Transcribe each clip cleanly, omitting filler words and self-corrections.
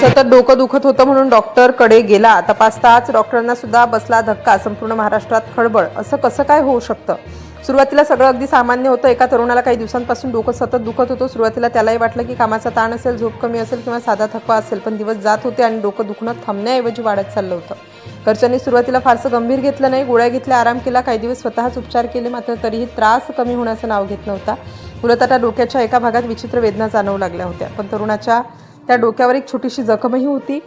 सतत डोकं दुखत होतं म्हणून डॉक्टरकडे गेला. तपासताच डॉक्टरांना सुद्धा बसला धक्का. संपूर्ण महाराष्ट्रात खळबळ. असं कसं काय होऊ शकतं? सुरुवातीला सगळं अगदी सामान्य होतं. एका तरुणाला काही दिवसांपासून डोकं सतत दुखत होतं. सुरुवातीला त्यालाही वाटलं की कामाचा ताण असेल, झोप कमी असेल किंवा साधा थकवा असेल. पण दिवस जात होते आणि डोकं दुखणं थांबण्याऐवजी वाढत चाललं होतं. घरच्यांनी सुरुवातीला फारसं गंभीर घेतलं नाही. गोळ्या घेतल्या, आराम केला, काही दिवस स्वतःच उपचार केले. मात्र तरीही त्रास कमी होण्याचं नाव घेत नव्हता. उलट आता डोक्याच्या एका भागात विचित्र वेदना जाणवू लागल्या होत्या. पण तरुणाच्या त्या डोक्यावर एक छोटीशी जखमही होती,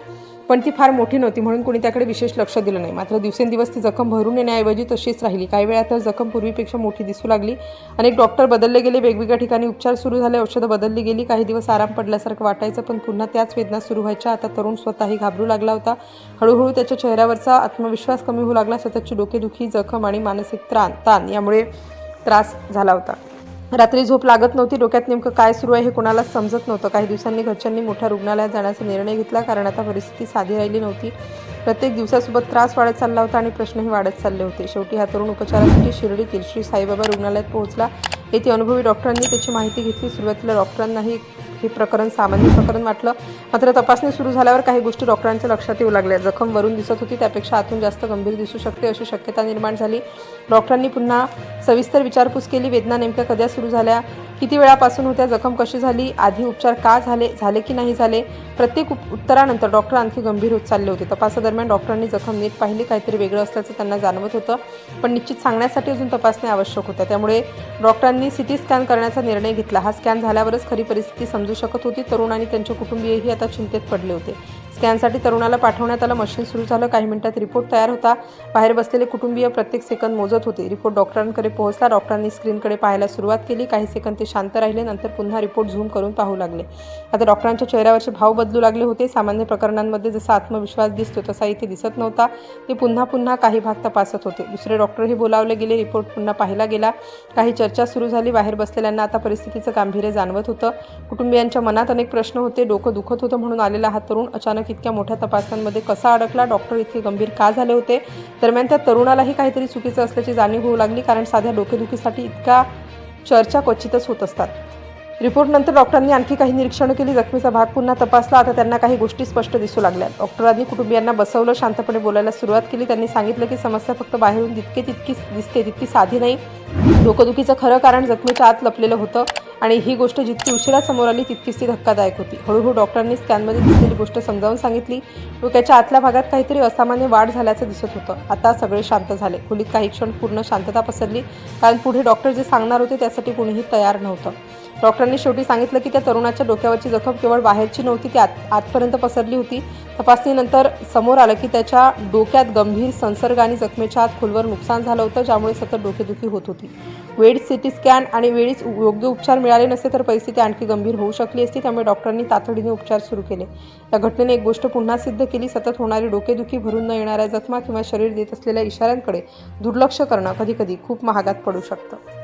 पण ती फार मोठी नव्हती म्हणून कोणी त्याकडे विशेष लक्ष दिलं नाही. मात्र दिवसेंदिवस ती जखम भरून येण्याऐवजी तशीच राहिली. काही वेळा तर जखम पूर्वीपेक्षा मोठी दिसू लागली. अनेक डॉक्टर बदलले गेले, वेगवेगळ्या ठिकाणी उपचार सुरू झाले, औषधं बदलली गेली. काही दिवस आराम पडल्यासारखं वाटायचं, पण पुन्हा त्याच वेदना सुरू व्हायच्या. आता तरुण स्वतःही घाबरू लागला होता. हळूहळू त्याच्या चेहऱ्यावरचा आत्मविश्वास कमी होऊ लागला. सततची डोकेदुखी, जखम आणि मानसिक ताण यामुळे त्रास झाला होता. रात्री झोप लागत नव्हती. डोक्यात नेमकं काय सुरू आहे हे कोणालाच समजत नव्हतं. काही दिवसांनी घरच्यांनी मोठ्या रुग्णालयात जाण्याचा निर्णय घेतला, कारण आता परिस्थिती साधी राहिली नव्हती. प्रत्येक दिवसासोबत त्रास वाढत चालला होता आणि प्रश्नही वाढत चालले होते. शेवटी हा तरुण उपचारासाठी शिर्डीतील श्री साईबाबा रुग्णालयात पोहोचला. येथे अनुभवी डॉक्टरांनी त्याची माहिती घेतली. सुरुवातीला डॉक्टरांनाही हे प्रकरण सामान्य प्रकरण वाटलं. मात्र तपासणी सुरू झाल्यावर काही गोष्टी डॉक्टरांच्या लक्षात येऊ लागल्या. जखम वरून दिसत होती, त्यापेक्षा आतून जास्त गंभीर दिसू शकते अशी शक्यता निर्माण झाली. डॉक्टरांनी पुन्हा सविस्तर विचारपूस केली. वेदना नेमक्या कधी सुरू झाल्या, किती वेळापासून होत्या, जखम कशी झाली, आधी उपचार का झाले की नाही झाले. प्रत्येक उत्तरानंतर डॉक्टर आणखी गंभीर होत चालले होते. तपासादरम्यान डॉक्टरांनी जखम नीट पाहिली. काहीतरी वेगळं असल्याचं त्यांना जाणवत होतं, पण निश्चित सांगण्यासाठी अजून तपासण्या आवश्यक होत्या. त्यामुळे डॉक्टरांनी सिटी स्कॅन करण्याचा निर्णय घेतला. हा स्कॅन झाल्यावरच खरी परिस्थिती समजू शकत होती. तरुण आणि त्यांचे कुटुंबीयही आता चिंतेत पडले होते. स्कॅनसाठी तरुणाला पाठवण्यात आलं. मशीन सुरू झालं. काही मिनिटात रिपोर्ट तयार होता. बाहेर बसलेले कुटुंबीय प्रत्येक सेकंद मोजत होते. रिपोर्ट डॉक्टरांकडे पोहोचला. डॉक्टरांनी स्क्रीनकडे पाहायला सुरुवात केली. काही सेकंद ते शांत राहिले, नंतर पुन्हा रिपोर्ट झूम करून पाहू लागले. आता डॉक्टरांच्या चेहऱ्यावरचे भाव बदलू लागले होते. सामान्य प्रकरणांमध्ये जसा आत्मविश्वास दिसतो तसा इथे दिसत नव्हता. ते पुन्हा काही भाग तपासत होते. दुसरे डॉक्टरही बोलावले गेले. रिपोर्ट पुन्हा पाहिला गेला. काही चर्चा सुरू झाली. बाहेर बसलेल्यांना आता परिस्थितीचं गांभीर्य जाणवत होतं. कुटुंबियांच्या मनात अनेक प्रश्न होते. डोकं दुखत होतं म्हणून आलेला हा तरुण अचानक इतक्या मोठ्या तपासण्यांमध्ये कसा अडकला? डॉक्टर इतके गंभीर का झाले होते? दरम्यान त्या तरुणालाही काहीतरी चुकीचं असल्याची जाणीव होऊ लागली, कारण साध्या डोकेदुखीसाठी इतक्या चर्चा क्वचितच होत असतात. रिपोर्टनंतर डॉक्टरांनी आणखी काही निरीक्षणं केली. जखमीचा भाग पुन्हा तपासला. आता त्यांना काही गोष्टी स्पष्ट दिसू लागल्या. डॉक्टरांनी कुटुंबियांना बसवलं, शांतपणे बोलायला सुरुवात केली. त्यांनी सांगितलं की समस्या फक्त बाहेरून तितकी दिसते तितकी साधी नाही. डोकंदुखीचं खरं कारण जखमीच्या आत लपलेलं होतं आणि ही गोष्ट जितकी उशिरा समोर आली तितकीच ती धक्कादायक होती. हळूहळू डॉक्टरांनी स्कॅनमध्ये दिसलेली गोष्ट समजावून सांगितली. डोक्याच्या आतल्या भागात काहीतरी असामान्य वाढ झाल्याचं दिसत होतं. आता सगळे शांत झाले. खोलीत काही क्षण पूर्ण शांतता पसरली, कारण पुढे डॉक्टर जे सांगणार होते त्यासाठी कोणीही तयार नव्हतं. डॉक्टरांनी शेवटी सांगितलं की त्या तरुणाच्या डोक्यावरची जखम केवळ बाहेरची नव्हती, ती आतपर्यंत पसरली होती. तपासणीनंतर समोर आलं की त्याच्या डोक्यात गंभीर संसर्ग आणि जखमेच्या आत खोलवर नुकसान झालं होतं, ज्यामुळे सतत डोकेदुखी होत होती. वेळीच सिटी स्कॅन आणि वेळीच योग्य उपचार मिळाले नसते तर परिस्थिती आणखी गंभीर होऊ शकली असती. त्यामुळे डॉक्टरांनी तातडीने उपचार सुरू केले. या घटनेने एक गोष्ट पुन्हा सिद्ध केली: सतत होणारी डोकेदुखी, भरून न येणाऱ्या जखमा किंवा शरीर देत असलेल्या इशाऱ्यांकडे दुर्लक्ष करणं कधीकधी खूप महागात पडू शकतं.